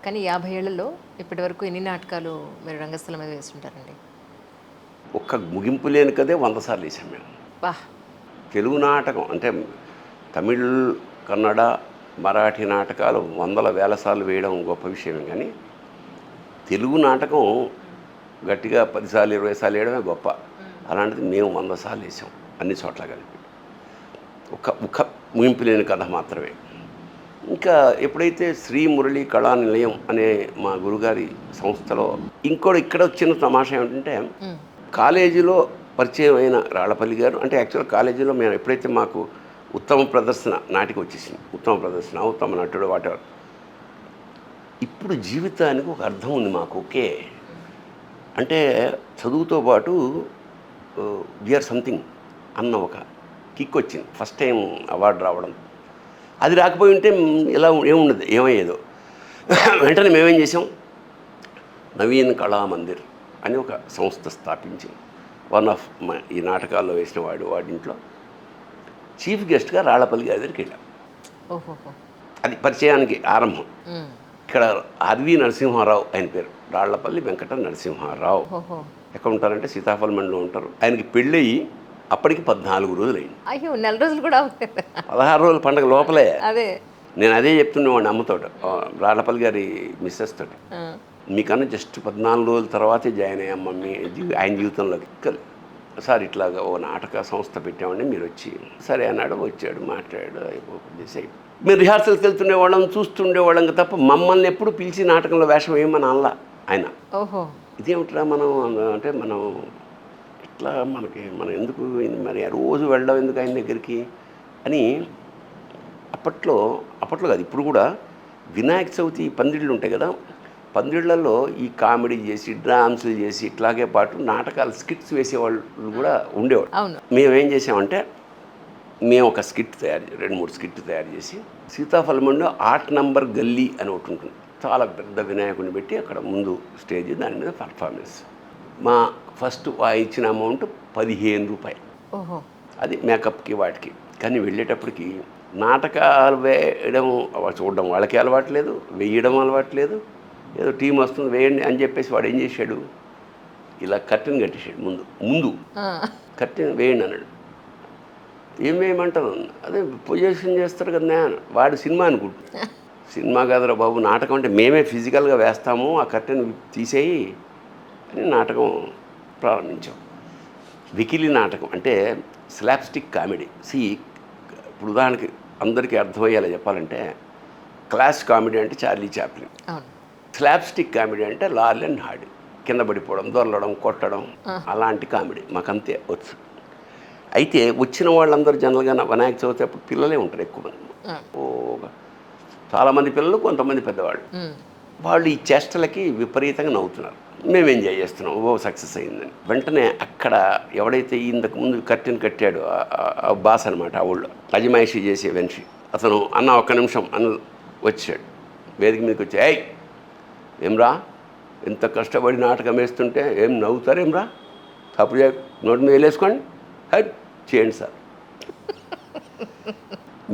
కానీ 50 ఏళ్లలో ఇప్పటివరకు ఎన్ని నాటకాలు మీరు రంగస్థలం మీద వేస్తుంటారండి? ఒక్క ముగింపు లేని కదే 100 సార్లు వేసాం మేము. బా! తెలుగు నాటకం అంటే తమిళ్, కన్నడ, మరాఠీ నాటకాలు వందల వేల సార్లు వేయడం గొప్ప విషయమే. కానీ తెలుగు నాటకం గట్టిగా 10 సార్లు 20 సార్లు వేయడమే గొప్ప. అలాంటిది మేము 100 సార్లు వేసాం అన్ని చోట్ల కలిపి. ఒక ముగింపు లేని కథ మాత్రమే. ఇంకా ఎప్పుడైతే శ్రీ మురళీ కళా నిలయం అనే మా గురుగారి సంస్థలో ఇంకోటి ఇక్కడ వచ్చిన తమాషా ఏమిటంటే, కాలేజీలో పరిచయం అయిన రాళ్లపల్లి గారు, అంటే యాక్చువల్ కాలేజీలో మేము ఎప్పుడైతే మాకు ఉత్తమ ప్రదర్శన నాటికి వచ్చేసింది, ఉత్తమ ప్రదర్శన, ఉత్తమ నటుడు, వాటెవర్, ఇప్పుడు జీవితానికి ఒక అర్థం ఉంది మాకు. ఓకే అంటే చదువుతో పాటు వీఆర్ సంథింగ్ అన్న ఒక కిక్ వచ్చింది. ఫస్ట్ టైం అవార్డు రావడం, అది రాకపోయి ఉంటే ఇలా ఏముండదు, ఏమయ్యేదో. వెంటనే మేమేం చేసాం, నవీన్ కళామందిర్ అని ఒక సంస్థ స్థాపించి, వన్ ఆఫ్ ఈ నాటకాల్లో వేసిన వాడింట్లో చీఫ్ గెస్ట్గా రాళ్లపల్లి గారి దగ్గరికి వెళ్ళాం. ఓహోహో! అది పరిచయానికి ఆరంభం. ఇక్కడ ఆర్వి నరసింహారావు ఆయన పేరు, రాళ్లపల్లి వెంకట నరసింహారావు. ఓహో! ఎక్కడ ఉంటారంటే సీతాఫల్ మండిలో ఉంటారు. ఆయనకి పెళ్ళయి అప్పటికి 14 రోజులు అయింది. అయ్యో, నెల రోజులు కూడా అవ్వలేదు. 16 రోజుల పండుగ లోపలే. అదే నేను అదే చెప్తుండేవాడిని అమ్మతోట, రాళ్లపల్లి గారి మిస్సెస్ తోటి, ఆ. మీకన్నా జస్ట్ 14 రోజుల తర్వాతే జాయిన్ అయ్యాం మమ్మీ ఆయన జీవితంలోకి. సార్ ఇట్లాగా ఓ నాటక సంస్థ పెట్టామండి, మీరు వచ్చి. సరే అన్నాడు, వచ్చాడు, మాట్లాడాడు, అయిపోయి మేము రిహార్సల్కి వెళ్తుండేవాళ్ళం, చూస్తుండేవాళ్ళం తప్ప మమ్మల్ని ఎప్పుడు పిలిచి నాటకంలో వేషం వేయమని అనలా ఆయన. ఓహో! ఇదేమిట్రా మనం అంటే మనం ఇట్లా మనం ఎందుకు మరి రోజు వెళ్ళడం ఎందుకు ఆయన దగ్గరికి అని అప్పట్లో కాదు, ఇప్పుడు కూడా వినాయక చవితి పందిళ్ళు ఉంటాయి కదా, పందిళ్లలో ఈ కామెడీ చేసి డ్రామ్స్లు చేసి ఇట్లాగే పాటు నాటకాలు స్కిట్స్ వేసేవాళ్ళు కూడా ఉండేవాళ్ళు. అవును. మేమేం చేసామంటే, మేము ఒక స్కిట్ 2-3 స్కిట్ తయారు చేసి, సీతాఫలమంలో 8 నంబర్ గల్లీ అని ఒకటి ఉంటుంది, చాలా పెద్ద వినాయకుడిని పెట్టి అక్కడ ముందు స్టేజ్, దాని మీద పర్ఫార్మెన్స్. మా ఫస్ట్ ఇచ్చిన అమౌంట్ 15 రూపాయలు. ఓహో! అది మేకప్కి వాటికి. కానీ వెళ్ళేటప్పటికి నాటకాలు వేయడం చూడడం వాళ్ళకి అలవాట్లేదు, వేయడం అలవాట్లేదు. ఏదో టీం వస్తుంది వేయండి అని చెప్పేసి వాడు ఏం చేశాడు, ఇలా కర్టెన్ కట్టేశాడు ముందు కర్టెన్ వేయండి అన్నాడు. ఏం వేయమంటాను, అదే పొజిషన్ చేస్తారు కదా, వాడు సినిమా అనుకుంటున్నాడు. సినిమా కాదురా బాబు, నాటకం అంటే మేమే ఫిజికల్గా వేస్తాము, ఆ కర్టెన్ తీసేయి అని నాటకం ప్రారంభించాం. వికిలి నాటకం అంటే స్లాప్స్టిక్ కామెడీ. ఇప్పుడు ఉదాహరణకి అందరికీ అర్థమయ్యేలా చెప్పాలంటే, క్లాస్ కామెడీ అంటే చార్లీ చాప్లిన్, స్లాప్స్టిక్ కామెడీ అంటే లార్ల్ అండ్ హార్డీ, కింద పడిపోవడం, దొరలడం, కొట్టడం, అలాంటి కామెడీ మాకంతే వచ్చు. అయితే వచ్చిన వాళ్ళందరూ జనరల్గా వినాయక చవితి అప్పుడు పిల్లలే ఉంటారు ఎక్కువ మంది, చాలామంది పిల్లలు, కొంతమంది పెద్దవాళ్ళు. వాళ్ళు ఈ చేష్టలకి విపరీతంగా నవ్వుతున్నారు, మేము ఎంజాయ్ చేస్తున్నాం, సక్సెస్ అయిందని. వెంటనే అక్కడ ఎవడైతే ఇంతకుముందు కర్టెన్ కట్టాడో ఆ బాస్ అనమాట, ఆ ఊళ్ళో అజమాయిషీ చేసే వెన్షి, అతను అన్న ఒక్క నిమిషం అని వచ్చాడు, వేదిక మీదకి వచ్చి, ఏమ్రా ఎంత కష్టపడి నాటకం వేస్తుంటే ఏం నవ్వుతారేమ్రా, తప్పుడు నోటి మీద వేసుకోండి, హెడ్ చేయండి సార్.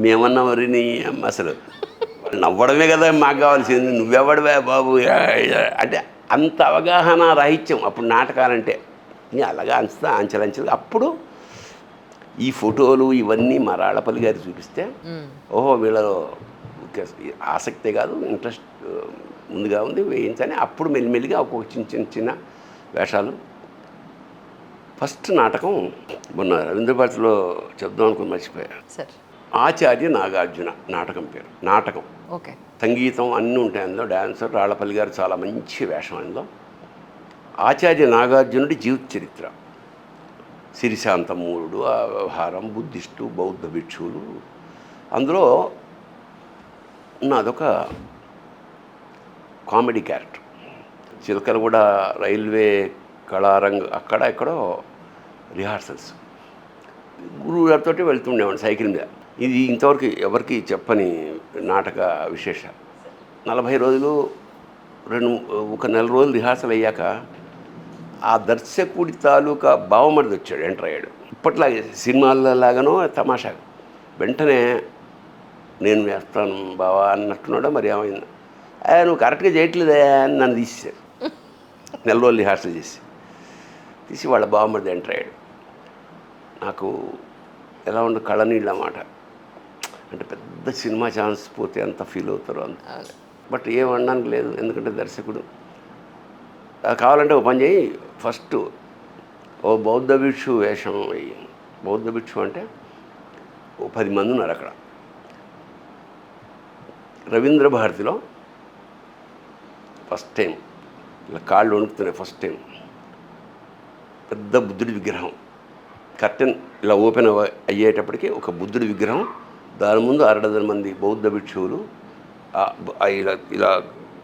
మేమన్నా మరి నీ అసలు నవ్వడమే కదా మాకు కావాల్సింది, నువ్వెవడవే బాబు అంటే అంత అవగాహన రాహిత్యం అప్పుడు నాటకాలంటే. అలాగా అంచెలంచెలు. అప్పుడు ఈ ఫోటోలు ఇవన్నీ మా రాళ్లపల్లి గారు చూపిస్తే, ఓహో వీళ్ళలో ఆసక్తే కాదు, ఇంట్రెస్ట్ ముందుగా ఉంది, వేయించని. అప్పుడు మెల్లిమెల్లిగా ఒక్కొక్క చిన్న వేషాలు. ఫస్ట్ నాటకం మొన్న రవీంద్రభారతిలో చెప్దాం అనుకుని మర్చిపోయారు, ఆచార్య నాగార్జున నాటకం పేరు. నాటకం ఓకే, సంగీతం అన్నీ ఉంటాయి అందులో, డ్యాన్సర్. రాళ్లపల్లి గారు చాలా మంచి వేషం అందులో. ఆచార్య నాగార్జునుడి జీవిత చరిత్ర, సిరిశాంతమూరుడు, ఆ వ్యవహారం, బుద్ధిస్టు, బౌద్ధ భిక్షువులు. అందులో నాదొక కామెడీ క్యారెక్టర్. చిలకలగూడ రైల్వే కళారంగ్ అక్కడ ఎక్కడో రిహార్సల్స్, గురువు గారితో వెళ్తుండేవాడిని సైకిల్ మీద. ఇది ఇంతవరకు ఎవరికి చెప్పని నాటక విశేషాలు. 40 రోజులు, ఒక నెల రోజులు రిహార్సల్ అయ్యాక ఆ దర్శకుడి తాలూకా బావమరిది వచ్చాడు, ఎంటర్ అయ్యాడు. ఇప్పట్లాగే సినిమాలలాగానో తమాషాగా. వెంటనే నేను వేస్తాను బావా అన్నట్టున్నాడో మరి ఏమైంది, నువ్వు కరెక్ట్గా చేయట్లేదే అని నన్ను తీసేశారు. నెల రోజులు రిహార్సల్ తీసి వాళ్ళ బామ్మది ఎంటర్ అయ్యాడు. నాకు ఎలా ఉండే కళ్ళనీళ్ళు అన్నమాట. అంటే పెద్ద సినిమా ఛాన్స్ పోతే ఎంత ఫీల్ అవుతారో అంత. బట్ ఏం అనడానికి లేదు, ఎందుకంటే దర్శకుడు. కావాలంటే ఓ పని చేయి, ఫస్ట్ ఓ బౌద్ధ భిక్షు వేషం వేయి. బౌద్ధ భిక్షు అంటే ఓ 10 మంది ఉన్నారు అక్కడ. రవీంద్ర భారతిలో ఫస్ట్ టైం ఇలా కాళ్ళు వణుకుతున్నాయి. ఫస్ట్ టైం పెద్ద బుద్ధుడి విగ్రహం, కర్టెన్ ఇలా ఓపెన్ అయ్యేటప్పటికి ఒక బుద్ధుడి విగ్రహం, దాని ముందు 6 మంది బౌద్ధ భిక్షువులు ఇలా ఇలా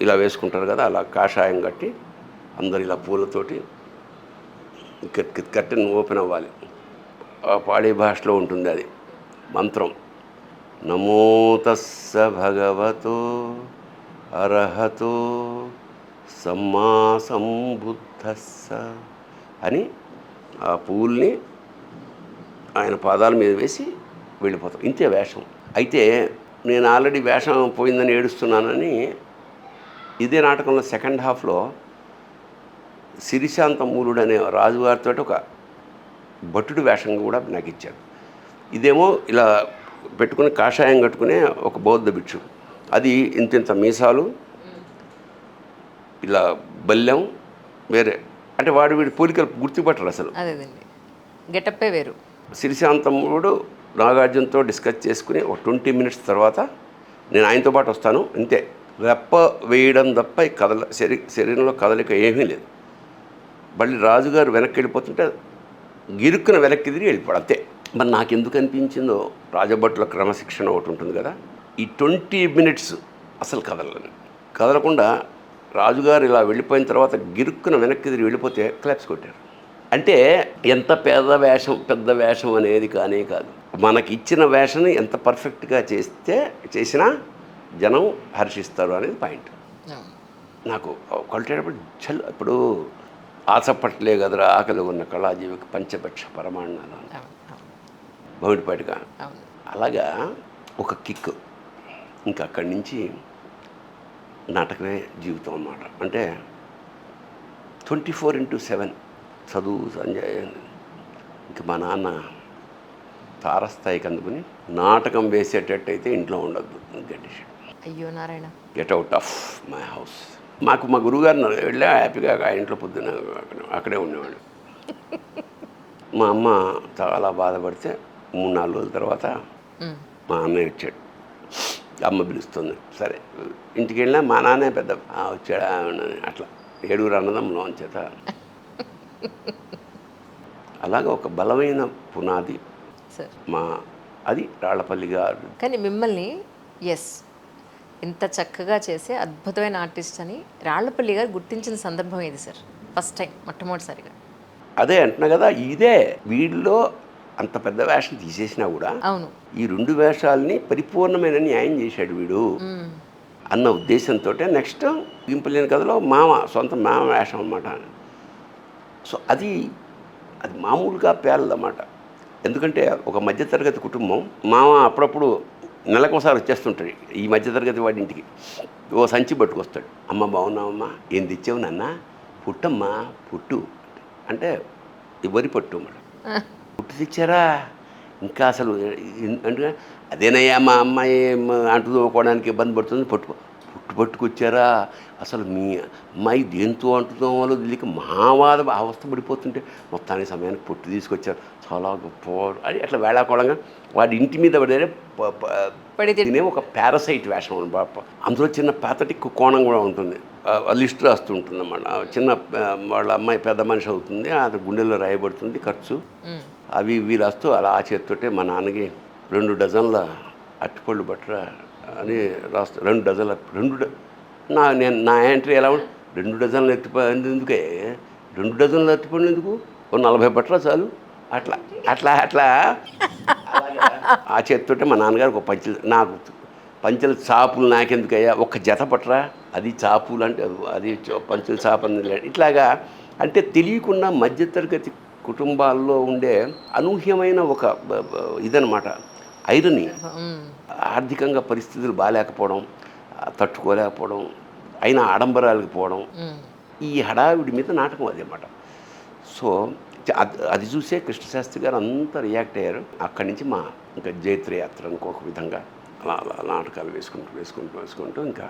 ఇలా వేసుకుంటారు కదా, అలా కాషాయం కట్టి అందరు ఇలా పూలతోటి కర్టెన్ ఓపెన్ అవ్వాలి. ఆ పాళీ భాషలో ఉంటుంది అది మంత్రం. నమో తస్స భగవతో అర్హతో సమ్మా సంబుద్ధస్స అని ఆ పువ్వుల్ని ఆయన పాదాల మీద వేసి వెళ్ళిపోతాం. ఇంతే వేషం. అయితే నేను ఆల్రెడీ వేషం పోయిందని ఏడుస్తున్నానని ఇదే నాటకంలో సెకండ్ హాఫ్లో సిరిశాంతమూలుడు అనే రాజుగారితో ఒక భటుడు వేషం కూడా నాకు ఇచ్చాడు. ఇదేమో ఇలా పెట్టుకుని కాషాయం కట్టుకునే ఒక బౌద్ధ భిక్షు, అది ఇంత మీసాలు, ఇలా బల్లెం వేరే, అంటే వీడి పోలికలు గుర్తుపట్టరు అసలు. అదేదండి, గెటప్పే వేరు. సిరిశాంతముడు నాగార్జునతో డిస్కస్ చేసుకుని ఒక 20 మినిట్స్ తర్వాత నేను ఆయనతో పాటు వస్తాను, అంతే. రెప్ప వేయడం తప్ప శరీరంలో కదలిక ఏమీ లేదు. మళ్ళీ రాజుగారు వెనక్కి వెళ్ళిపోతుంటే గిరుక్కున వెనక్కి తిరిగి వెళ్ళిపోవడం, అంతే. మరి నాకు ఎందుకు అనిపించిందో, రాజభటుల క్రమశిక్షణ ఒకటి ఉంటుంది కదా, ఈ 20 మినిట్స్ అసలు కదలకుండా రాజుగారు ఇలా వెళ్ళిపోయిన తర్వాత గిరుక్కున వెనక్కి తిరిగి వెళ్ళిపోతే క్లాప్స్ కొట్టారు. అంటే ఎంత పెద్ద వేషం అనేది కానే కాదు, మనకి ఇచ్చిన వేషని ఎంత పర్ఫెక్ట్గా చేసినా జనం హర్షిస్తారు అనేది పాయింట్. నాకు కొలిటేటప్పుడు ఇప్పుడు ఆశపట్లే కదరా ఆకలి ఉన్న కళాజీవికి పంచపక్ష పరమాణాలు బొమ్మిడిపాటిగా, అలాగా ఒక కిక్. ఇంకా అక్కడి నుంచి నాటకమే జీవితం అన్నమాట. అంటే 24/7 చదువు సంజయ్. ఇంక మా నాన్న తారస్థాయికి అందుకుని నాటకం వేసేటట్టయితే ఇంట్లో ఉండద్దు, గడ్డి అయ్యో Narayana, get out of my house. మా గురువుగారిని వెళ్ళా హ్యాపీగా ఆ ఇంట్లో పొద్దున అక్కడే ఉండేవాడు. మా అమ్మ చాలా బాధపడితే 3-4 రోజుల తర్వాత మా అన్నయ్య వచ్చాడు. అమ్మ పిలుస్తుంది, సరే ఇంటికి వెళ్ళినా మా నాన్నే పెద్ద వచ్చాడా అట్లా 7 అన్నదమ్ములం చేత అలాగ ఒక బలమైన పునాది అది రాళ్లపల్లి గారు. కానీ మిమ్మల్ని ఇంత చక్కగా చేసే అద్భుతమైన ఆర్టిస్ట్ అని రాళ్లపల్లి గారు గుర్తించిన సందర్భం ఏది సార్? ఫస్ట్ టైం, మొట్టమొదటిసారిగా. అదే అంటున్నా కదా, ఇదే వీడిలో అంత పెద్ద వేషం తీసేసినా కూడా అవును, ఈ 2 వేషాలని పరిపూర్ణమైన న్యాయం చేశాడు వీడు అన్న ఉద్దేశంతో నెక్స్ట్ గింపలేని కథలో సొంత మామ వేషం అన్నమాట. సో అది మామూలుగా పేలదన్నమాట. ఎందుకంటే ఒక మధ్యతరగతి కుటుంబం, మామ అప్పుడప్పుడు నెలకోసారి వచ్చేస్తుంటాడు ఈ మధ్యతరగతి వాడి ఇంటికి. ఓ సంచి పట్టుకొస్తాడు, అమ్మ బాగున్నావమ్మా, ఏం తెచ్చావు నాన్న, పుట్టమ్మా పుట్టు అంటే వరి పట్టు అన్నమాట. పుట్టు తెచ్చారా, ఇంకా అసలు అంటే అదేనయ్యా మా అమ్మాయి అంటు తోముకోవడానికి ఇబ్బంది పడుతుంది, పట్టుకొచ్చారా, అసలు మీ అమ్మాయి దేంతో అంటుతామో తెలియక మహావాద అవస్థ పడిపోతుంటే మొత్తానికి సమయానికి పొట్టు తీసుకొచ్చారు, చాలా గొప్పవాడు అని అట్లా వేళాకోళంగా వాడి ఇంటి మీద పడితే ఒక పారసైట్ వేషం బాప. అందులో చిన్న పాథటిక్ కోణం కూడా ఉంటుంది, లిస్ట్ రాస్తూ ఉంటుంది అన్నమాట. చిన్న వాళ్ళ అమ్మాయి పెద్ద మనిషి అవుతుంది, అది గుండెల్లో రాయబడుతుంది ఖర్చు, అవి ఇవి రాస్తూ అలా ఆ చేతితోటే మా నాన్నకి 2 డజన్ల అట్టిపళ్ళు బట్టరా అని రాస్తా. 2 డజన్ల నా ఎంట్రీ ఎలా ఉంటుంది, 2 డజన్లు ఎందుకే, 2 డజన్లు అట్టిపళ్ళు ఎందుకు, ఓ 40 బట్టరా చాలు, అట్లా అట్లా అట్లా ఆ చేతితోటే మా నాన్నగారు ఒక పంచెల చాపులు నాకెందుకయ్యా, ఒక్క జత పట్టరా, అది చాపులు అంటే అది పంచెల చాపని ఇట్లాగా. అంటే తెలియకుండా మధ్యతరగతి కుటుంబాల్లో ఉండే అనూహ్యమైన ఒక ఇదనమాట, ఐరనీ. ఆర్థికంగా పరిస్థితులు బాగాలేకపోవడం, తట్టుకోలేకపోవడం, అయిన ఆడంబరాలకు పోవడం, మ్మ్. ఈ హడావిడి మీద నాటకం అదనమాట. సో అది చూసే కృష్ణశాస్త్రి గారు అంతా రియాక్ట్ అయ్యారు. అక్కడి నుంచి ఇంకా జైత్రయాత్ర ఇంకొక విధంగా అలా అలా నాటకాలు వేసుకుంటూ ఇంకా